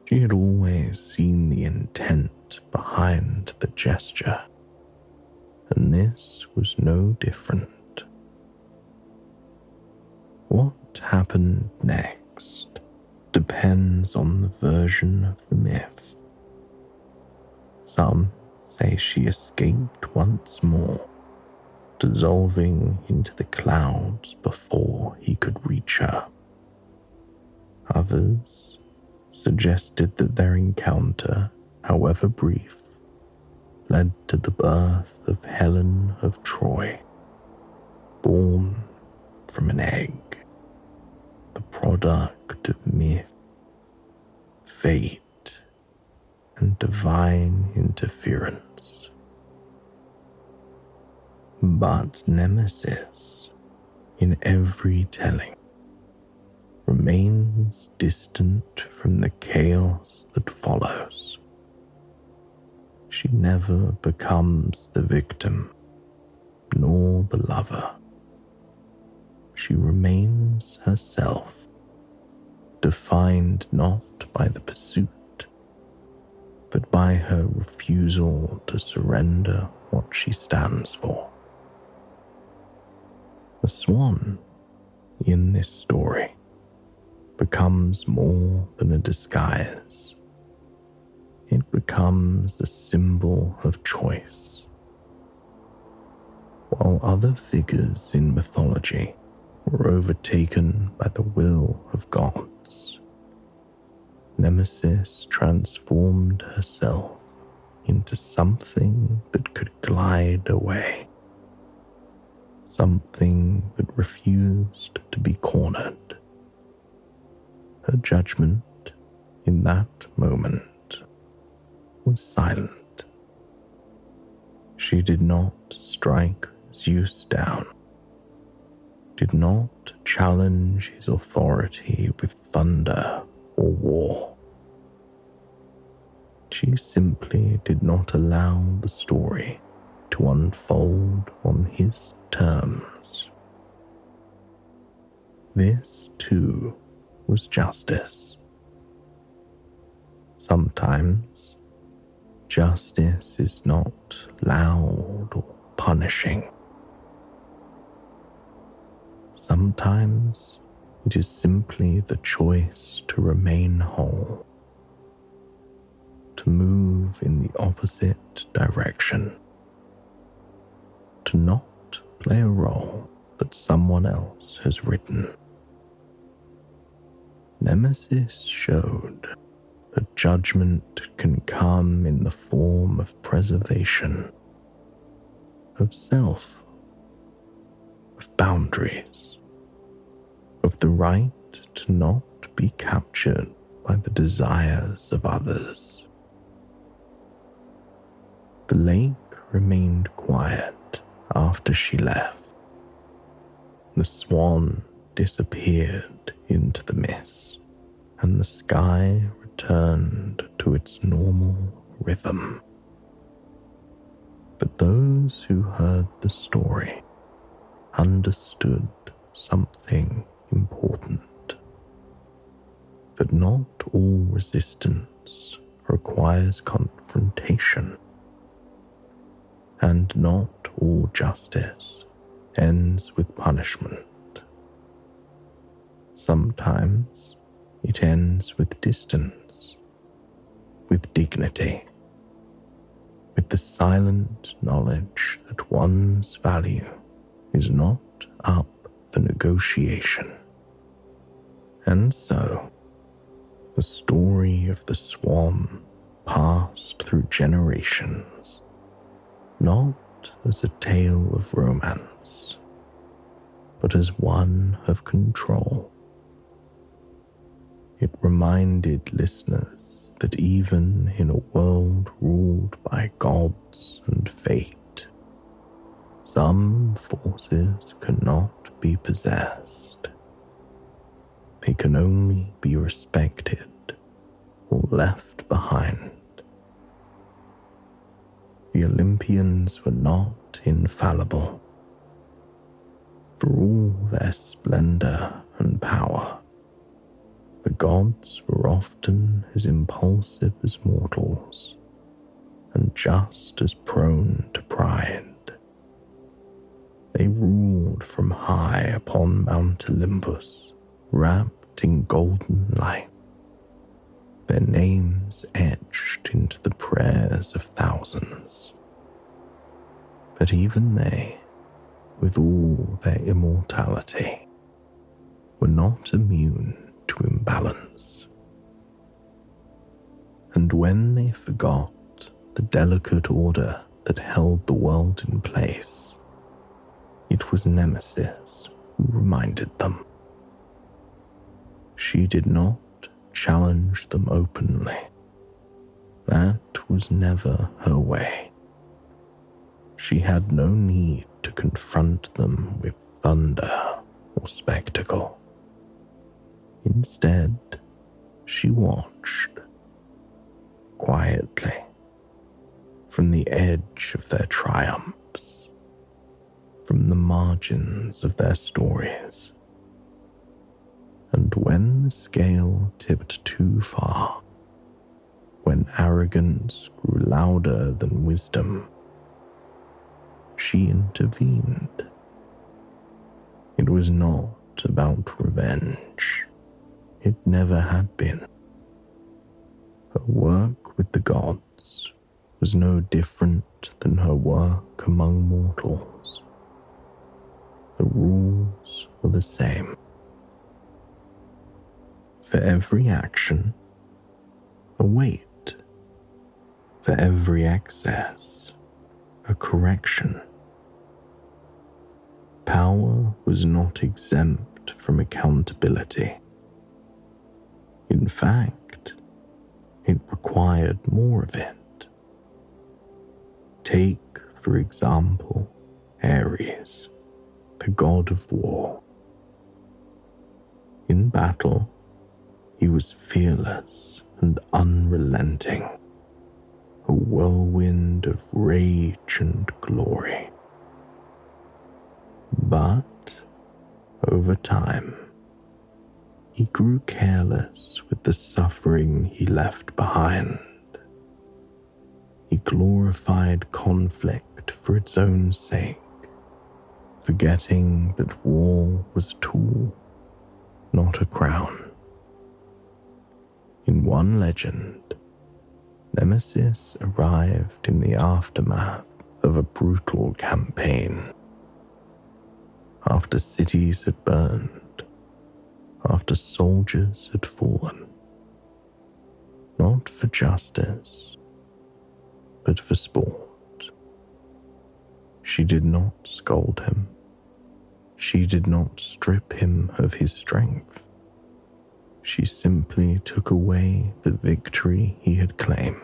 She had always seen the intent behind the gesture, and this was no different. What happened next depends on the version of the myth. Some say she escaped once more, dissolving into the clouds before he could reach her. Others suggested that their encounter, however brief, led to the birth of Helen of Troy, born from an egg, the product of myth, fate, and divine interference. But Nemesis, in every telling, remains distant from the chaos that follows. She never becomes the victim, nor the lover. She remains herself, defined not by the pursuit, but by her refusal to surrender what she stands for. The swan, in this story, becomes more than a disguise. It becomes a symbol of choice. While other figures in mythology were overtaken by the will of gods, Nemesis transformed herself into something that could glide away, something that refused to be cornered. Her judgment in that moment was silent. She did not strike Zeus down, did not challenge his authority with thunder or war. She simply did not allow the story to unfold on his terms. This, too, was justice. Sometimes, justice is not loud or punishing. Sometimes, it is simply the choice to remain whole, to move in the opposite direction, to not play a role that someone else has written. Nemesis showed that judgment can come in the form of preservation, of self, of boundaries, of the right to not be captured by the desires of others. The lake remained quiet after she left. The swan disappeared into the mist, and the sky returned to its normal rhythm. But those who heard the story understood something important, that not all resistance requires confrontation, and not all justice ends with punishment. Sometimes it ends with distance, with dignity, with the silent knowledge that one's value is not up for negotiation. And so, the story of the swan passed through generations, not as a tale of romance, but as one of control. It reminded listeners that even in a world ruled by gods and fate, some forces cannot be possessed. They can only be respected or left behind. The Olympians were not infallible. For all their splendor and power, the gods were often as impulsive as mortals, and just as prone to pride. They ruled from high upon Mount Olympus, wrapped in golden light, their names etched into the prayers of thousands. But even they, with all their immortality, were not immune to imbalance. And when they forgot the delicate order that held the world in place, it was Nemesis who reminded them. She did not challenge them openly. That was never her way. She had no need to confront them with thunder or spectacle. Instead, she watched, quietly, from the edge of their triumphs, from the margins of their stories. And when the scale tipped too far, when arrogance grew louder than wisdom, she intervened. It was not about revenge. It never had been. Her work with the gods was no different than her work among mortals. The rules were the same. For every action, a weight. For every excess, a correction. Power was not exempt from accountability. In fact, it required more of it. Take, for example, Ares, the god of war. In battle, he was fearless and unrelenting, a whirlwind of rage and glory. But, over time, he grew careless with the suffering he left behind. He glorified conflict for its own sake, forgetting that war was a tool, not a crown. In one legend, Nemesis arrived in the aftermath of a brutal campaign. After cities had burned, after soldiers had fallen, not for justice, but for sport. She did not scold him. She did not strip him of his strength. She simply took away the victory he had claimed.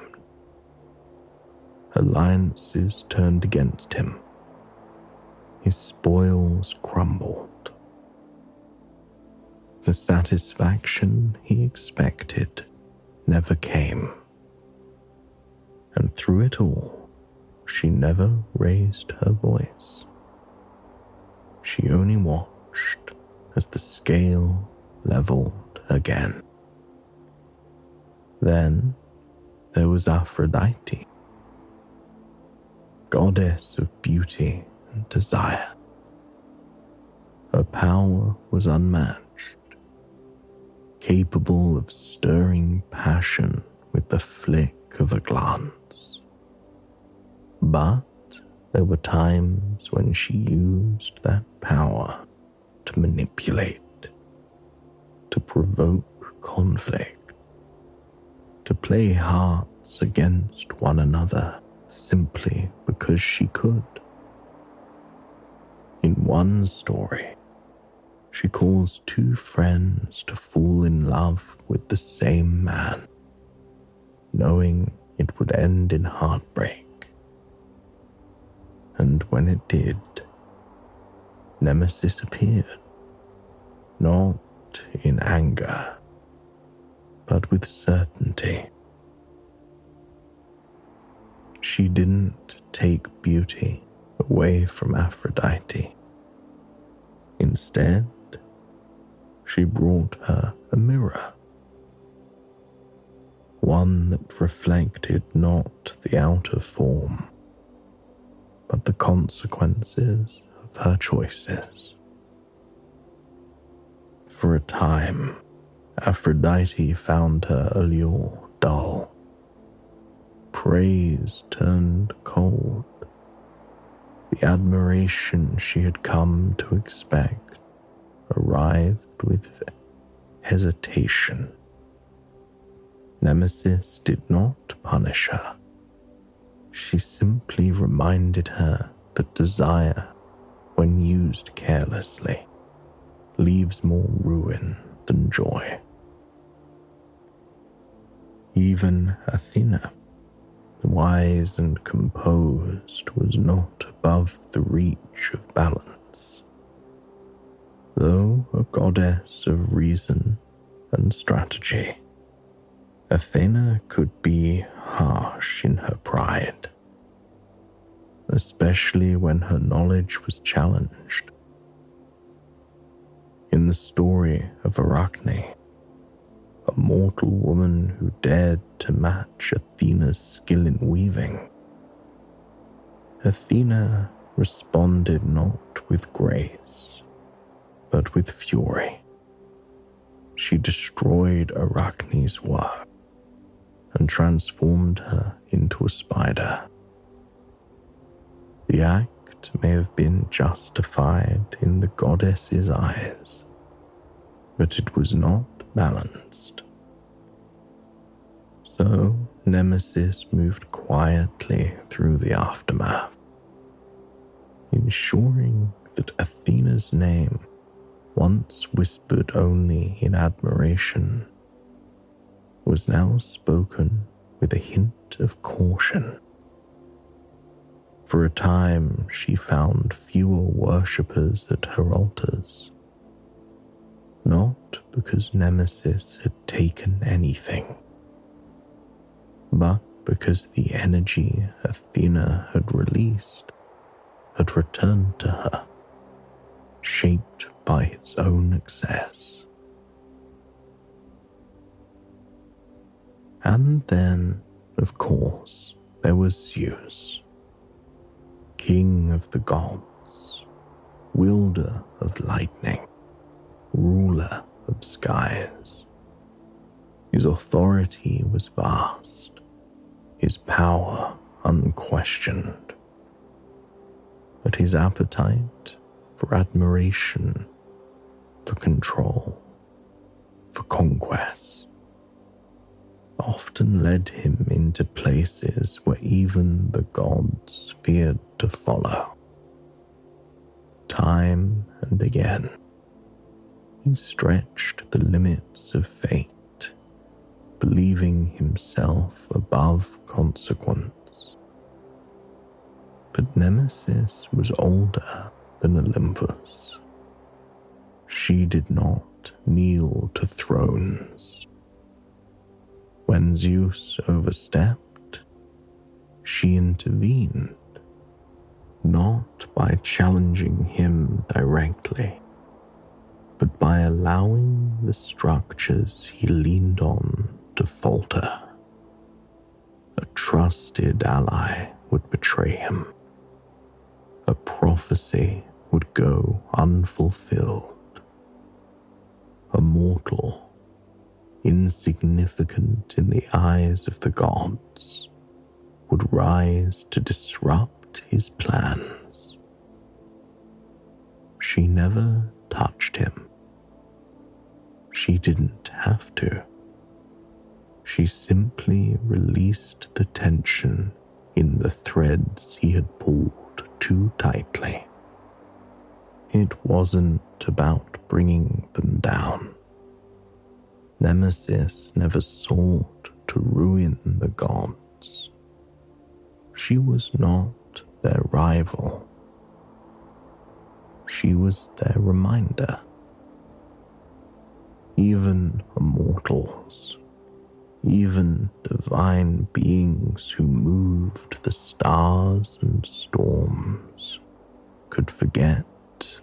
Alliances turned against him. His spoils crumbled. The satisfaction he expected never came. And through it all, she never raised her voice. She only watched as the scale leveled again. Then there was Aphrodite, goddess of beauty and desire. Her power was unmatched, capable of stirring passion with the flick of a glance. But there were times when she used that power to manipulate, to provoke conflict, to play hearts against one another simply because she could. In one story, she caused two friends to fall in love with the same man, knowing it would end in heartbreak. And when it did, Nemesis appeared, not in anger, but with certainty. She didn't take beauty away from Aphrodite. Instead, she brought her a mirror, one that reflected not the outer form, but the consequences of her choices. For a time, Aphrodite found her allure dull. Praise turned cold. The admiration she had come to expect arrived with hesitation. Nemesis did not punish her. She simply reminded her that desire, when used carelessly, leaves more ruin than joy. Even Athena, wise and composed, was not above the reach of balance. Though a goddess of reason and strategy, Athena could be harsh in her pride, especially when her knowledge was challenged. In the story of Arachne, a mortal woman who dared to match Athena's skill in weaving, Athena responded not with grace, but with fury. She destroyed Arachne's work and transformed her into a spider. The act may have been justified in the goddess's eyes, but it was not balanced. So Nemesis moved quietly through the aftermath, ensuring that Athena's name, once whispered only in admiration, was now spoken with a hint of caution. For a time, she found fewer worshippers at her altars, not because Nemesis had taken anything, but because the energy Athena had released had returned to her, shaped by its own excess. And then, of course, there was Zeus, king of the gods, wielder of lightning, ruler of skies. His authority was vast, his power unquestioned, but his appetite for admiration, for control, for conquest often led him into places where even the gods feared to follow. Time and again, he stretched the limits of fate, believing himself above consequence. But Nemesis was older than Olympus. She did not kneel to thrones. When Zeus overstepped, she intervened, not by challenging him directly, but by allowing the structures he leaned on to falter. A trusted ally would betray him. A prophecy would go unfulfilled. A mortal, insignificant in the eyes of the gods, would rise to disrupt his plans. She never touched him. She didn't have to. She simply released the tension in the threads he had pulled too tightly. It wasn't about bringing them down. Nemesis never sought to ruin the gods. She was not their rival. She was their reminder. Even immortals, even divine beings who moved the stars and storms, could forget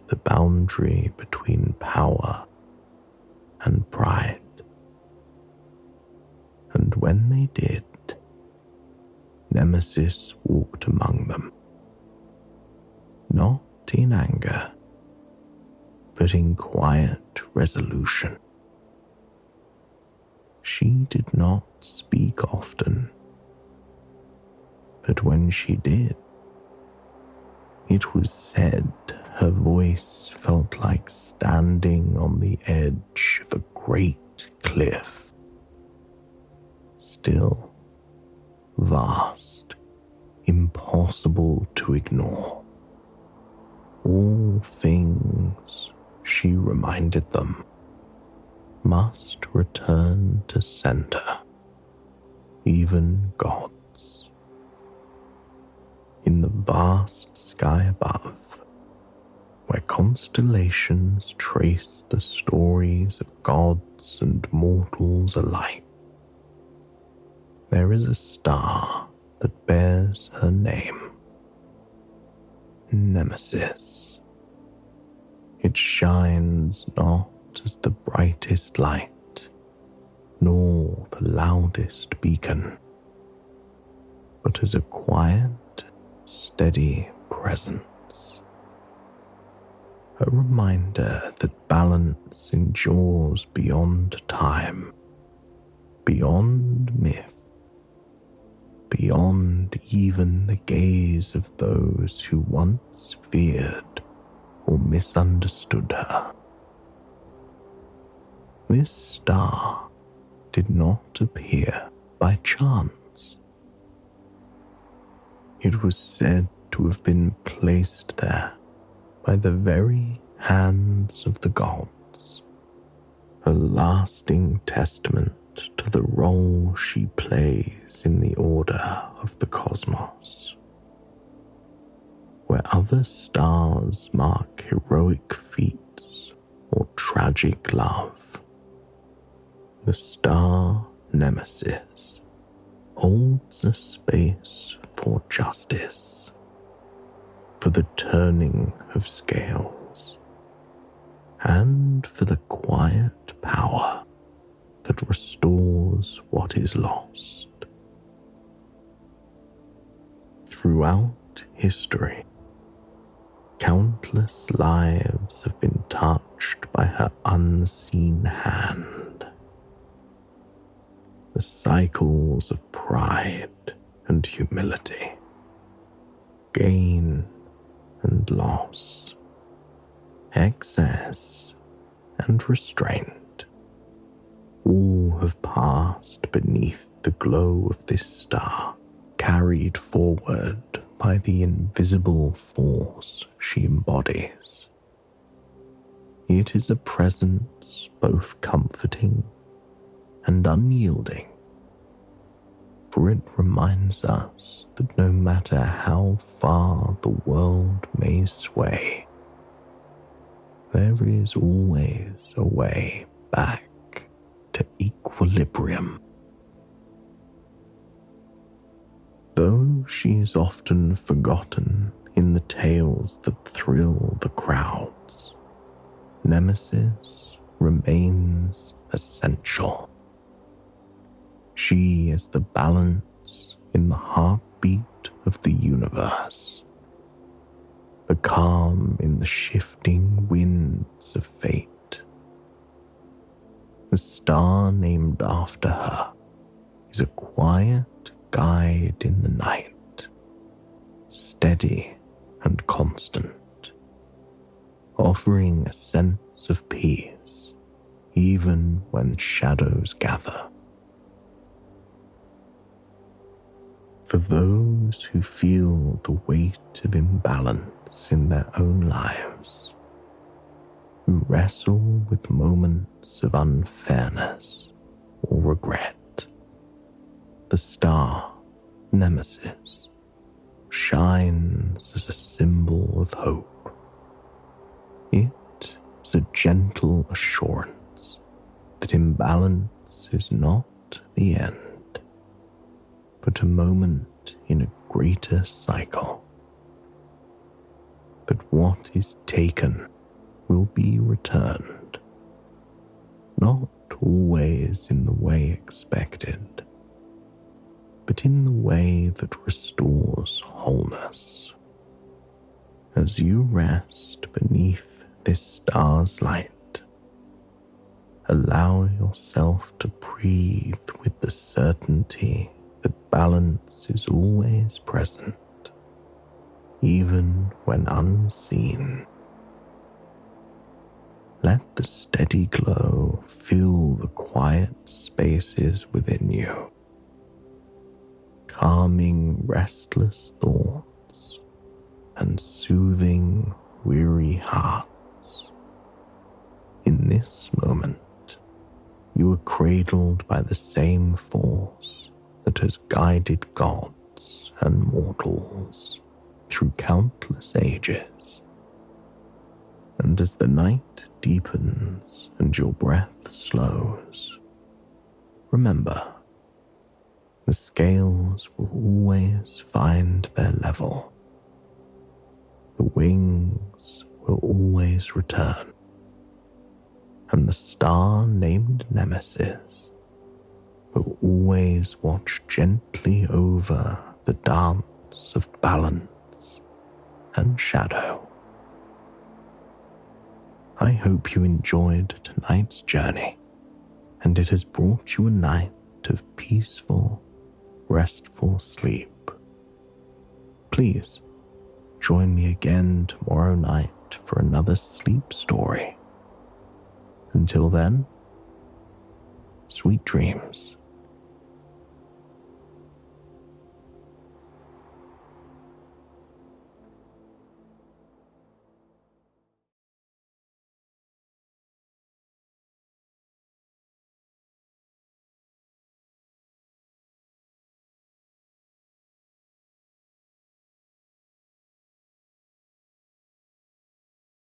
the boundary between power and pride. And when they did, Nemesis walked among them, not in anger, but in quiet resolution. She did not speak often, but when she did, it was said her voice felt like standing on the edge of a great cliff, still, vast, impossible to ignore. All things, she reminded them, must return to center, even gods. In the vast sky above, where constellations trace the stories of gods and mortals alike, there is a star that bears her name, Nemesis. It shines not as the brightest light, nor the loudest beacon, but as a quiet, steady presence. A reminder that balance endures beyond time, beyond myth, beyond even the gaze of those who once feared or misunderstood her. This star did not appear by chance. It was said to have been placed there by the very hands of the gods, a lasting testament to the role she plays in the order of the cosmos. Where other stars mark heroic feats or tragic love, the star Nemesis holds a space for justice, for the turning of scales, and for the quiet power that restores what is lost. Throughout history, countless lives have been touched by her unseen hand. The cycles of pride and humility, gain and loss, excess and restraint, All have passed beneath the glow of this star, carried forward by the invisible force she embodies. It is a presence both comforting and unyielding, for it reminds us that no matter how far the world may sway, there is always a way back to equilibrium. Though she is often forgotten in the tales that thrill the crowds, Nemesis remains essential. She is the balance in the heartbeat of the universe, the calm in the shifting winds of fate. The star named after her is a quiet guide in the night, steady and constant, offering a sense of peace even when shadows gather. For those who feel the weight of imbalance in their own lives, who wrestle with moments of unfairness or regret, the star, Nemesis, shines as a symbol of hope. It is a gentle assurance that imbalance is not the end, but a moment in a greater cycle. That what is taken will be returned, not always in the way expected, but in the way that restores wholeness. As you rest beneath this star's light, allow yourself to breathe with the certainty that balance is always present, even when unseen. Let the steady glow fill the quiet spaces within you, calming restless thoughts and soothing weary hearts. In this moment, you are cradled by the same force that has guided gods and mortals through countless ages. And as the night deepens and your breath slows, remember, the scales will always find their level. The wings will always return, and the star named Nemesis will always watch gently over the dance of balance and shadow. I hope you enjoyed tonight's journey, and it has brought you a night of peaceful, restful sleep. Please join me again tomorrow night for another sleep story. Until then, sweet dreams.